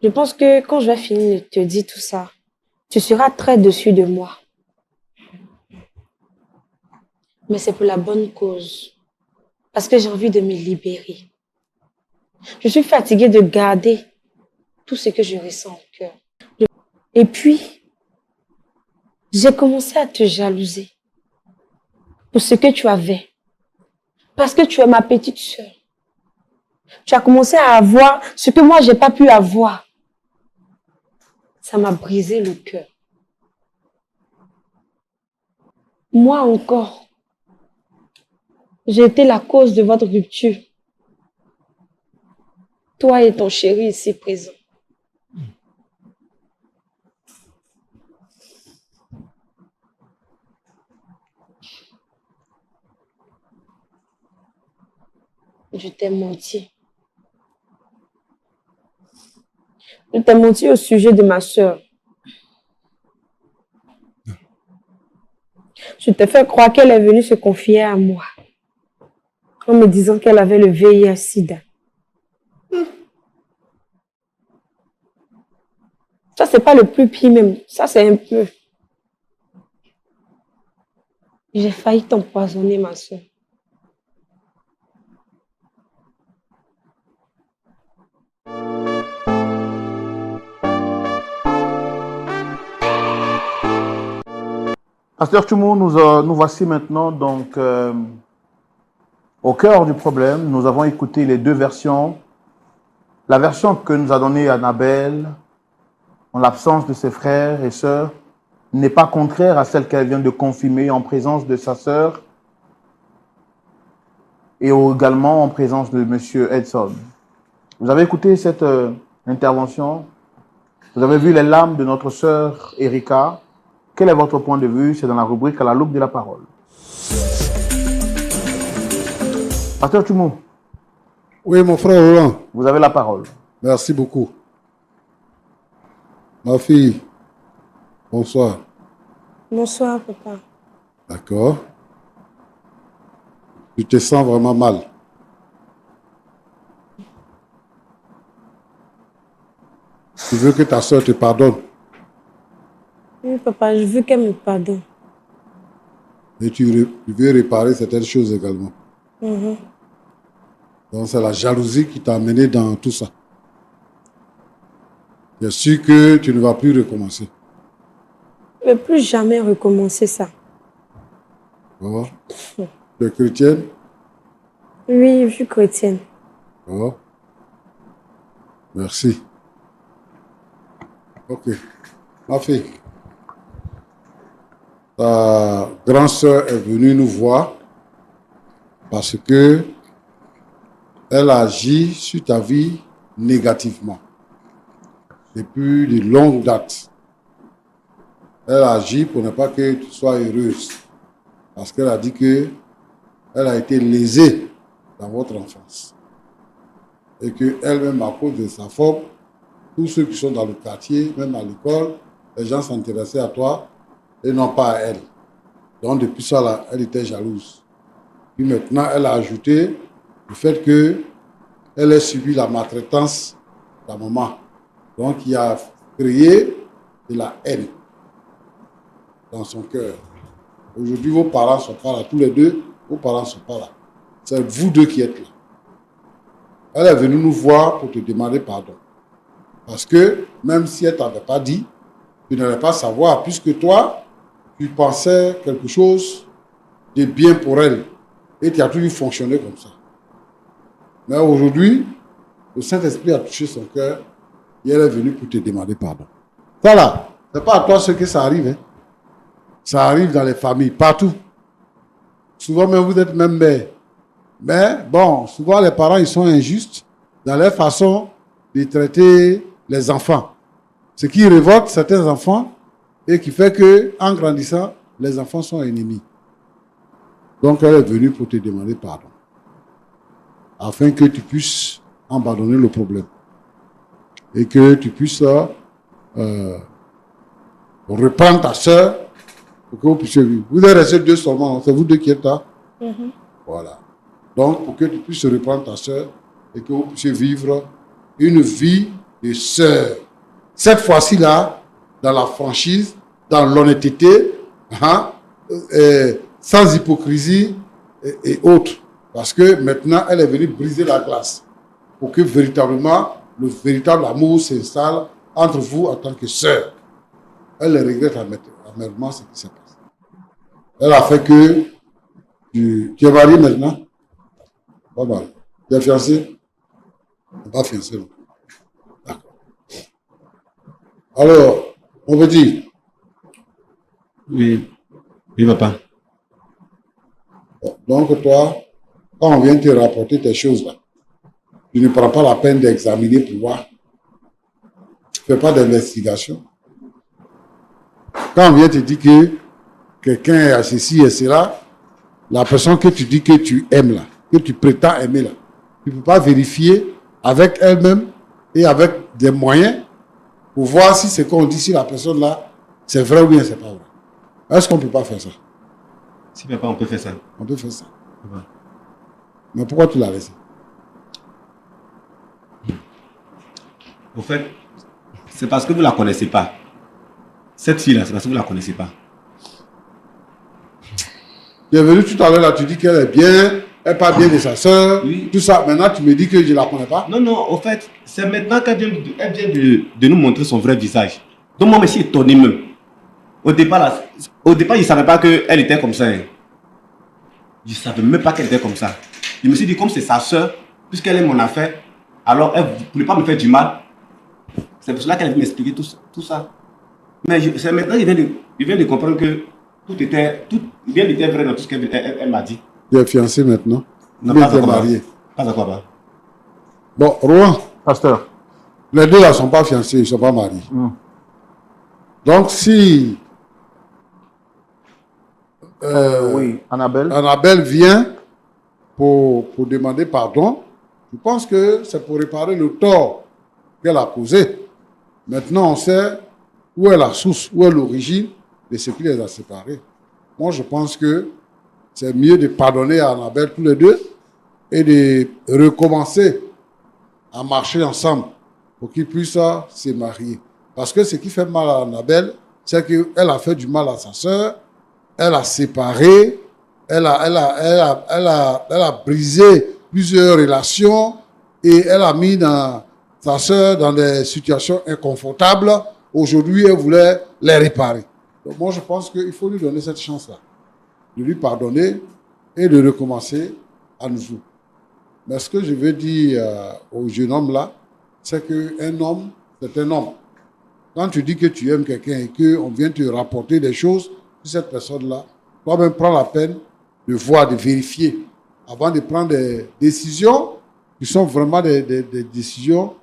Je pense que quand je vais finir de te dire tout ça, tu seras très déçu de moi. Mais c'est pour la bonne cause. Parce que j'ai envie de me libérer. Je suis fatiguée de garder tout ce que je ressens au cœur. Et puis, j'ai commencé à te jalouser pour ce que tu avais. Parce que tu es ma petite sœur. Tu as commencé à avoir ce que moi, j'ai pas pu avoir. Ça m'a brisé le cœur. Moi encore, j'ai été la cause de votre rupture. Toi et ton chéri ici présent. Je t'ai menti. Je t'ai menti au sujet de ma sœur. Je t'ai fait croire qu'elle est venue se confier à moi. En me disant qu'elle avait le VIH-Sida. Ça, c'est pas le plus pire même. Ça, c'est un peu. J'ai failli t'empoisonner, ma soeur. Pasteur Tumu, nous voici maintenant donc au cœur du problème. Nous avons écouté les deux versions. La version que nous a donnée Annabelle, en l'absence de ses frères et sœurs, n'est pas contraire à celle qu'elle vient de confirmer en présence de sa sœur et également en présence de M. Edson. Vous avez écouté cette intervention. Vous avez vu les larmes de notre sœur Erika. Quel est votre point de vue? C'est dans la rubrique à la loupe de la parole. Pasteur Tumu. Oui, mon frère Roland. Vous avez la parole. Merci beaucoup. Ma fille, bonsoir. Bonsoir, papa. D'accord. Tu te sens vraiment mal. Tu veux que ta soeur te pardonne. Oui, papa, je veux qu'elle me pardonne. Et tu veux réparer certaines choses également. Mhm. Donc c'est la jalousie qui t'a amené dans tout ça. Je suis sûr que tu ne vas plus recommencer. Je ne vais plus jamais recommencer ça. Oh. Tu es chrétienne? Oui, je suis chrétienne. Oh. Merci. Ok. Ma fille, ta grande sœur est venue nous voir parce que elle agit sur ta vie négativement. Depuis de longues dates. Elle agit pour ne pas que tu sois heureuse. Parce qu'elle a dit que elle a été lésée dans votre enfance. Et qu'elle-même, à cause de sa forme, tous ceux qui sont dans le quartier, même à l'école, les gens s'intéressaient à toi et non pas à elle. Donc depuis ça, là, elle était jalouse. Puis maintenant, elle a ajouté le fait qu'elle ait subi la maltraitance de la maman. Donc il a créé de la haine dans son cœur. Aujourd'hui, vos parents ne sont pas là. Tous les deux, vos parents ne sont pas là. C'est vous deux qui êtes là. Elle est venue nous voir pour te demander pardon. Parce que même si elle ne t'avait pas dit, tu n'allais pas savoir, puisque toi, tu pensais quelque chose de bien pour elle. Et tu as toujours fonctionné comme ça. Mais aujourd'hui, le Saint-Esprit a touché son cœur et elle est venue pour te demander pardon. Ça là, ce n'est pas à toi ce que ça arrive. Hein. Ça arrive dans les familles, partout. Souvent même, vous êtes même mère. Mais bon, souvent les parents, ils sont injustes dans leur façon de traiter les enfants. Ce qui révolte certains enfants et qui fait qu'en grandissant, les enfants sont ennemis. Donc elle est venue pour te demander pardon. Afin que tu puisses abandonner le problème. Et que tu puisses reprendre ta soeur pour que vous puissiez vivre. Vous êtes restés deux seulement, c'est vous deux qui êtes là. Mhm. Voilà. Donc, pour que tu puisses reprendre ta soeur et que vous puissiez vivre une vie de sœur. Cette fois-ci-là, dans la franchise, dans l'honnêteté, hein, sans hypocrisie et autres. Parce que maintenant, elle est venue briser la glace pour que véritablement, le véritable amour s'installe entre vous en tant que sœur. Elle le regrette amèrement ce qui s'est passé. Elle a fait que tu es marié maintenant? Pas mal. Tu es fiancé? Pas fiancé. Non. D'accord. Alors, on veut dire. Oui, oui, papa. Donc, toi, quand on vient te rapporter tes choses là, tu ne prends pas la peine d'examiner pour voir. Tu ne fais pas d'investigation. Quand on vient te dire que quelqu'un est à ceci et cela, la personne que tu dis que tu aimes là, que tu prétends aimer là, tu ne peux pas vérifier avec elle-même et avec des moyens pour voir si ce qu'on dit sur la personne là, c'est vrai ou bien c'est pas vrai. Est-ce qu'on ne peut pas faire ça? Si, papa, on peut faire ça. On peut faire ça. Papa. Mais pourquoi tu l'as laissé? Au fait, c'est parce que vous ne la connaissez pas. Cette fille-là, c'est parce que vous ne la connaissez pas. Tu es venu tout à l'heure là, tu dis qu'elle est bien, elle parle bien de sa soeur, Oui. tout ça. Maintenant, tu me dis que je ne la connais pas. Non, non, au fait, c'est maintenant qu'elle vient, de nous montrer son vrai visage. Donc moi, je me suis étonné même. Au départ, je ne savais pas qu'elle était comme ça. Hein. Je ne savais même pas qu'elle était comme ça. Je me suis dit, comme c'est sa soeur, puisqu'elle est mon affaire, alors elle ne voulait pas me faire du mal. C'est pour cela qu'elle vient m'expliquer tout ça. Mais c'est maintenant que je viens de comprendre que rien n'était vrai dans tout ce qu'elle m'a dit. Tu es fiancé maintenant. Non, Tu pas es encore. marié. Pas encore, pas. Bon, Rouen, Pasteur. les deux là ne sont pas fiancés, ils ne sont pas mariés. Donc, si Oui, Annabelle. Annabelle vient pour demander pardon, je pense que c'est pour réparer le tort qu'elle a causé. Maintenant, on sait où est la source, où est l'origine de ce qui les a séparés. Moi, je pense que c'est mieux de pardonner à Annabelle tous les deux et de recommencer à marcher ensemble pour qu'ils puissent se marier. Parce que ce qui fait mal à Annabelle, c'est qu'elle a fait du mal à sa sœur, elle a séparé, elle a brisé plusieurs relations et elle a mis sa sœur dans des situations inconfortables. Aujourd'hui, elle voulait les réparer. Donc moi, je pense qu'il faut lui donner cette chance-là, de lui pardonner et de recommencer à nouveau. Mais ce que je veux dire au jeune homme-là, c'est qu'un homme, c'est un homme. Quand tu dis que tu aimes quelqu'un et qu'on vient te rapporter des choses sur cette personne-là, toi-même prends la peine de voir, de vérifier, avant de prendre des décisions qui sont vraiment des décisions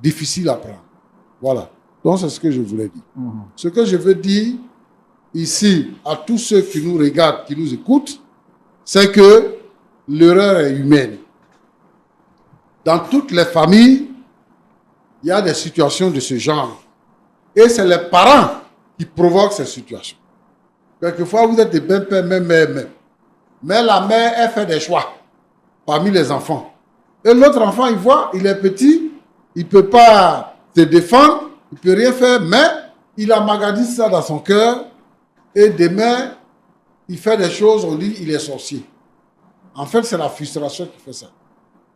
difficiles à prendre. Voilà. Donc, c'est ce que je voulais dire. Ce que je veux dire ici à tous ceux qui nous regardent, qui nous écoutent, c'est que l'erreur est humaine. Dans toutes les familles, il y a des situations de ce genre. Et c'est les parents qui provoquent ces situations. Quelquefois, vous êtes des bons pères, même mères. Mais la mère, elle fait des choix parmi les enfants. Et l'autre enfant, il voit, il est petit, il ne peut pas se défendre, il ne peut rien faire, mais il a magadis ça dans son cœur. Et demain, il fait des choses, on dit il est sorcier. En fait, c'est la frustration qui fait ça.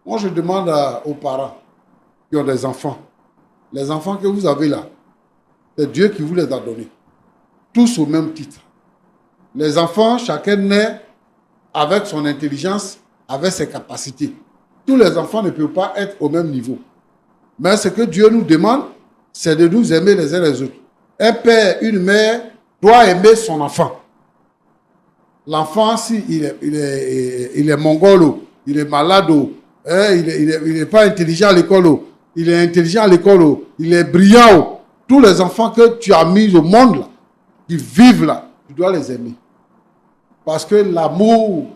Moi, je demande aux parents qui ont des enfants, les enfants que vous avez là, c'est Dieu qui vous les a donnés. Tous au même titre. Les enfants, chacun naît avec son intelligence, avec ses capacités. Tous les enfants ne peuvent pas être au même niveau. Mais ce que Dieu nous demande, c'est de nous aimer les uns les autres. Un père, une mère doit aimer son enfant. L'enfant, si il est mongol, il est malade, il n'est pas intelligent à l'école, il est intelligent à l'école, il est brillant. Tous les enfants que tu as mis au monde, là, qui vivent là, tu dois les aimer. Parce que l'amour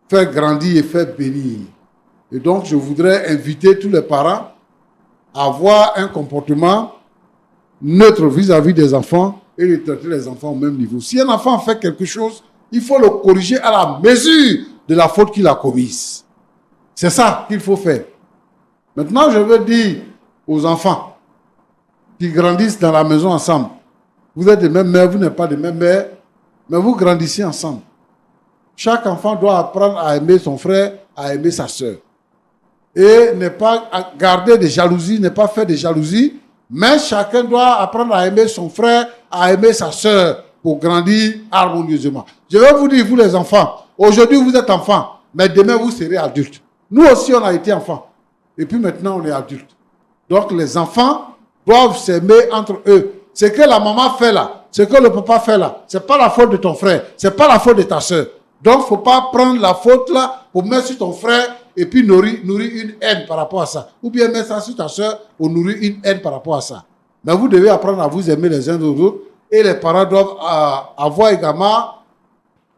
fait grandir et fait bénir. Et donc, je voudrais inviter tous les parents à avoir un comportement neutre vis-à-vis des enfants et de traiter les enfants au même niveau. Si un enfant fait quelque chose, il faut le corriger à la mesure de la faute qu'il a commise. C'est ça qu'il faut faire. Maintenant, je veux dire aux enfants qui grandissent dans la maison ensemble. Vous êtes de même mère, vous n'êtes pas de même mère, mais vous grandissez ensemble. Chaque enfant doit apprendre à aimer son frère, à aimer sa soeur. Et ne pas garder de jalousie, ne pas faire de jalousie, mais chacun doit apprendre à aimer son frère, à aimer sa soeur pour grandir harmonieusement. Je vais vous dire, vous les enfants, aujourd'hui vous êtes enfants, mais demain vous serez adultes. Nous aussi on a été enfants, et puis maintenant on est adultes. Donc les enfants doivent s'aimer entre eux. Ce que la maman fait là, ce que le papa fait là, ce n'est pas la faute de ton frère, ce n'est pas la faute de ta soeur. Donc il ne faut pas prendre la faute là pour mettre sur ton frère et puis nourrir une haine par rapport à ça. Ou bien mettre ça sur ta soeur pour nourrir une haine par rapport à ça. Mais vous devez apprendre à vous aimer les uns aux autres et les parents doivent avoir également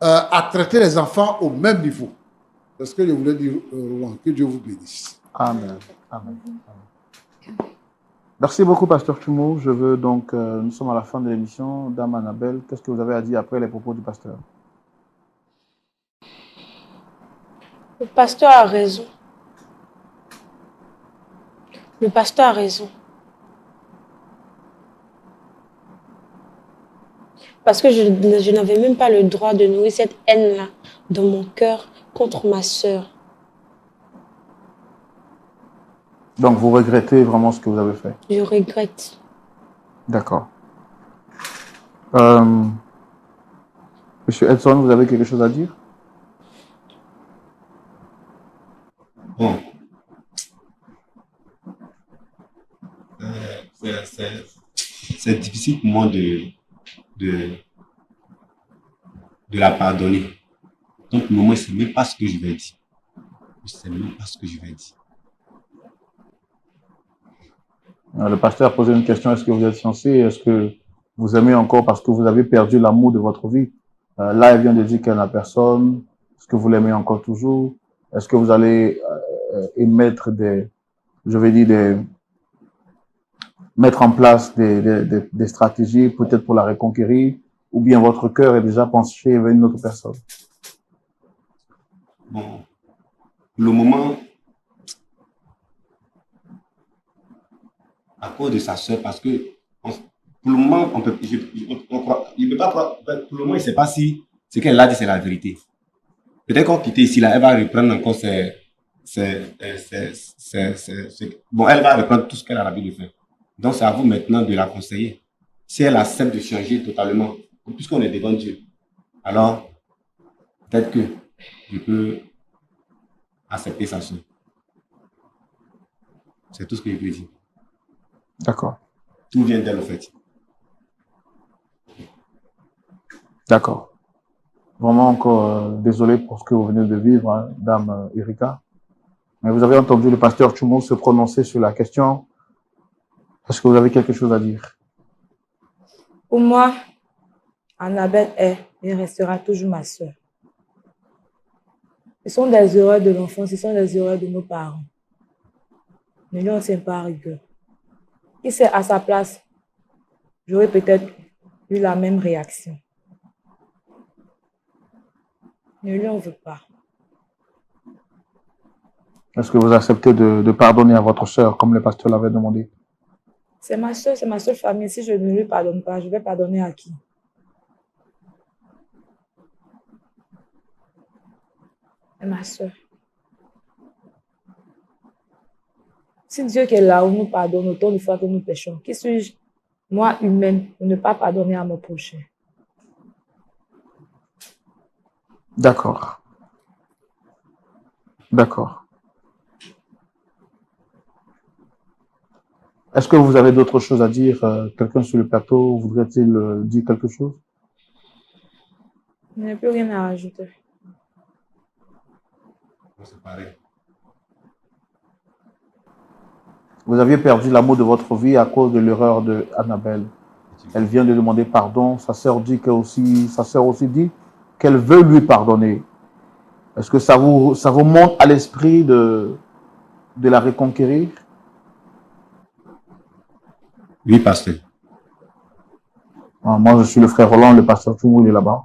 à traiter les enfants au même niveau. C'est ce que je voulais dire, Roland. Que Dieu vous bénisse. Amen. Amen. Merci beaucoup, Pasteur Tumo. Je veux donc, nous sommes à la fin de l'émission. Dame Annabelle, qu'est-ce que vous avez à dire après les propos du pasteur? Le pasteur a raison. Le pasteur a raison. Parce que je n'avais même pas le droit de nourrir cette haine-là dans mon cœur contre ma sœur. Donc, vous regrettez vraiment ce que vous avez fait? Je regrette. D'accord. Monsieur Edson, vous avez quelque chose à dire? Bon. C'est difficile pour moi de la pardonner. Donc, pour le moment, je ne sais même pas ce que je vais dire. Je ne sais même pas ce que je vais dire. Le pasteur a posé une question. Est-ce que vous êtes fiancé? Est-ce que vous aimez encore parce que vous avez perdu l'amour de votre vie? Là, elle vient de dire qu'elle n'a personne. Est-ce que vous l'aimez encore toujours? Est-ce que vous allez émettre mettre en place des stratégies peut-être pour la reconquérir, ou bien votre cœur est déjà penché vers une autre personne? Bon, pour le moment, à cause de sa soeur, parce que pour le moment, on peut, il peut pas croire, pour le moment, il ne sait pas si ce qu'elle a dit, c'est la vérité. Peut-être qu'on quitte ici, là, elle va reprendre encore bon, elle va reprendre tout ce qu'elle a l'habitude de faire. Donc, c'est à vous maintenant de la conseiller. Si elle accepte de changer totalement, puisqu'on est devant Dieu, alors peut-être que je peux accepter sa soeur. C'est tout ce que je peux dire. D'accord. Tout vient d'elle, en fait. D'accord. Vraiment encore désolé pour ce que vous venez de vivre, hein, Dame Erika. Mais vous avez entendu le pasteur Tumo se prononcer sur la question. Est-ce que vous avez quelque chose à dire? Pour moi, Annabelle est et restera toujours ma soeur. Ce sont des erreurs de l'enfant, ce sont des erreurs de nos parents. Ne lui en tiens pas à rigueur. Qui sait, à sa place, j'aurais peut-être eu la même réaction. Ne lui en veux pas. Est-ce que vous acceptez de pardonner à votre sœur, comme le pasteur l'avait demandé? C'est ma seule famille. Si je ne lui pardonne pas, je vais pardonner à qui? C'est ma soeur. Si Dieu qui est là où nous pardonne autant de fois que nous péchons, qui suis-je, moi humaine, pour ne pas pardonner à mon prochain? D'accord. D'accord. Est-ce que vous avez d'autres choses à dire? Quelqu'un sur le plateau voudrait-il dire quelque chose? Je n'ai plus rien à rajouter. C'est pareil. Vous aviez perdu l'amour de votre vie à cause de l'erreur de Annabelle. Elle vient de demander pardon. Sa sœur aussi dit qu'elle veut lui pardonner. Est-ce que ça vous monte à l'esprit de la reconquérir? Oui, pasteur. Moi, je suis le frère Roland, le pasteur Tumo, il est là-bas.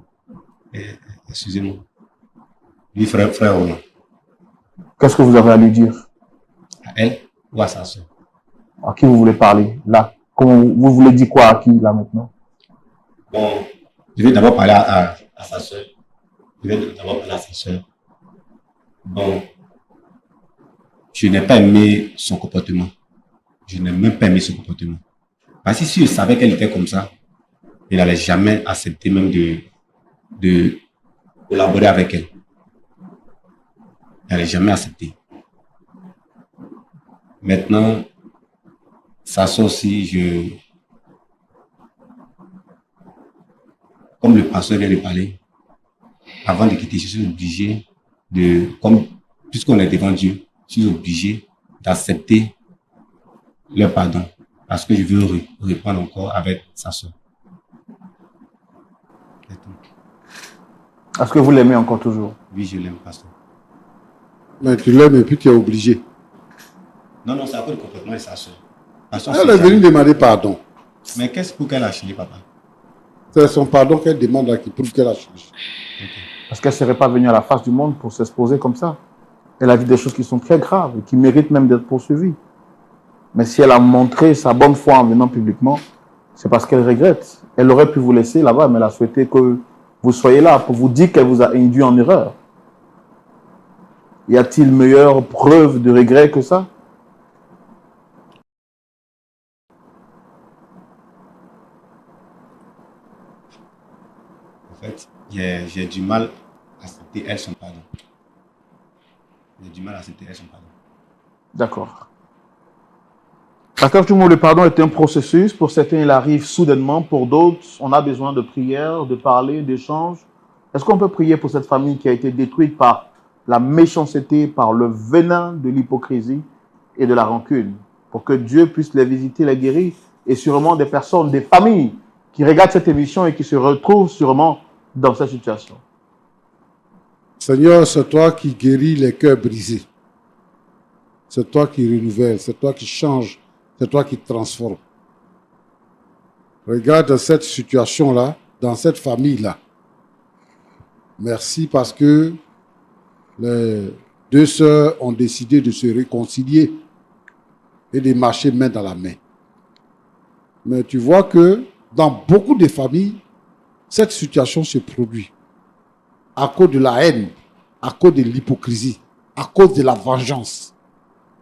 Excusez-moi. Oui, frère Roland. Qu'est-ce que vous avez à lui dire? À elle ou à sa soeur? À qui vous voulez parler là? Comment vous voulez dire quoi à qui là maintenant? Bon, je vais d'abord parler à sa soeur. Je vais d'abord parler à sa soeur. Bon, je n'ai pas aimé son comportement. Je n'ai même pas aimé son comportement. Parce que si je savais qu'elle était comme ça, je n'allais jamais accepter même de collaborer avec elle. Je n'allais jamais accepter. Maintenant, ça sort aussi, comme le pasteur vient de parler, avant de quitter, je suis obligé puisqu'on est devant Dieu, je suis obligé d'accepter leur pardon. Parce que je veux reprendre encore avec sa soeur. Est-ce que vous l'aimez encore toujours? Oui, je l'aime, pasteur. Mais tu l'aimes et puis tu es obligé. Non, c'est à cause du comportement de sa soeur. Elle est venue demander pardon. Mais qu'est-ce pour qu'elle a changé, papa? C'est son pardon qu'elle demande là qui prouve qu'elle a changé. Parce qu'elle ne serait pas venue à la face du monde pour s'exposer comme ça. Elle a dit des choses qui sont très graves et qui méritent même d'être poursuivies. Mais si elle a montré sa bonne foi en venant publiquement, c'est parce qu'elle regrette. Elle aurait pu vous laisser là-bas, mais elle a souhaité que vous soyez là pour vous dire qu'elle vous a induit en erreur. Y a-t-il meilleure preuve de regret que ça? En fait, j'ai du mal à accepter elle son pardon. J'ai du mal à accepter elle son pardon. D'accord. Pasteur Tumo, le pardon est un processus. Pour certains, il arrive soudainement. Pour d'autres, on a besoin de prière, de parler, d'échanges. Est-ce qu'on peut prier pour cette famille qui a été détruite par la méchanceté, par le venin de l'hypocrisie et de la rancune, pour que Dieu puisse les visiter, les guérir, et sûrement des personnes, des familles qui regardent cette émission et qui se retrouvent sûrement dans cette situation? Seigneur, c'est toi qui guéris les cœurs brisés. C'est toi qui renouvelles, c'est toi qui changes, c'est toi qui transformes. Regarde cette situation-là, dans cette famille-là. Merci parce que les deux sœurs ont décidé de se réconcilier et de marcher main dans la main. Mais tu vois que dans beaucoup de familles, cette situation se produit à cause de la haine, à cause de l'hypocrisie, à cause de la vengeance.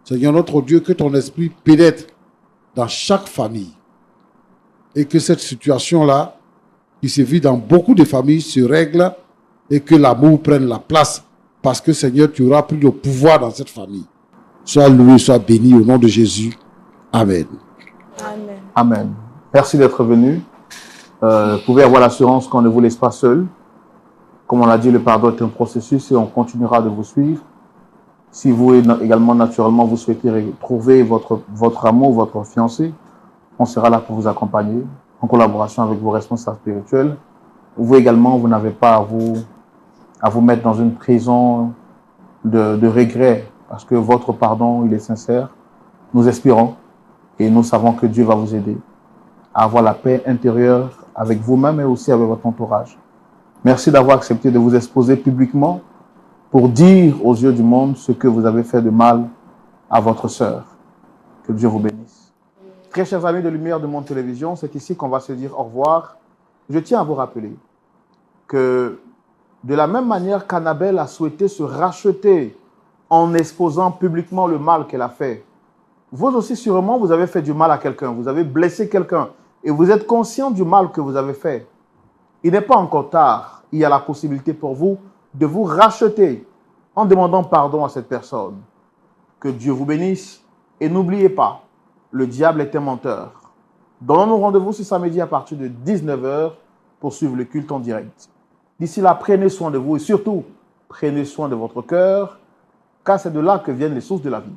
Seigneur notre Dieu, que ton esprit pénètre dans chaque famille et que cette situation-là, qui se vit dans beaucoup de familles, se règle et que l'amour prenne la place parce que Seigneur, tu auras pris le pouvoir dans cette famille. Sois loué, sois béni au nom de Jésus. Amen. Amen. Amen. Merci d'être venu. Vous pouvez avoir l'assurance qu'on ne vous laisse pas seul. Comme on l'a dit, le pardon est un processus et on continuera de vous suivre. Si vous également, naturellement, vous souhaitez retrouver votre amour, votre fiancé, on sera là pour vous accompagner en collaboration avec vos responsables spirituels. Vous également, vous n'avez pas à vous mettre dans une prison de regret parce que votre pardon, il est sincère. Nous espérons et nous savons que Dieu va vous aider à avoir la paix intérieure avec vous-même et aussi avec votre entourage. Merci d'avoir accepté de vous exposer publiquement pour dire aux yeux du monde ce que vous avez fait de mal à votre sœur. Que Dieu vous bénisse. Très chers amis de Lumière de Monde Télévision, c'est ici qu'on va se dire au revoir. Je tiens à vous rappeler que de la même manière qu'Annabelle a souhaité se racheter en exposant publiquement le mal qu'elle a fait, vous aussi sûrement vous avez fait du mal à quelqu'un, vous avez blessé quelqu'un et vous êtes conscient du mal que vous avez fait. Il n'est pas encore tard, il y a la possibilité pour vous de vous racheter en demandant pardon à cette personne. Que Dieu vous bénisse et n'oubliez pas, le diable est un menteur. Donnons-nous rendez-vous ce samedi à partir de 19 h pour suivre le culte en direct. D'ici là, prenez soin de vous et surtout, prenez soin de votre cœur, car c'est de là que viennent les sources de la vie.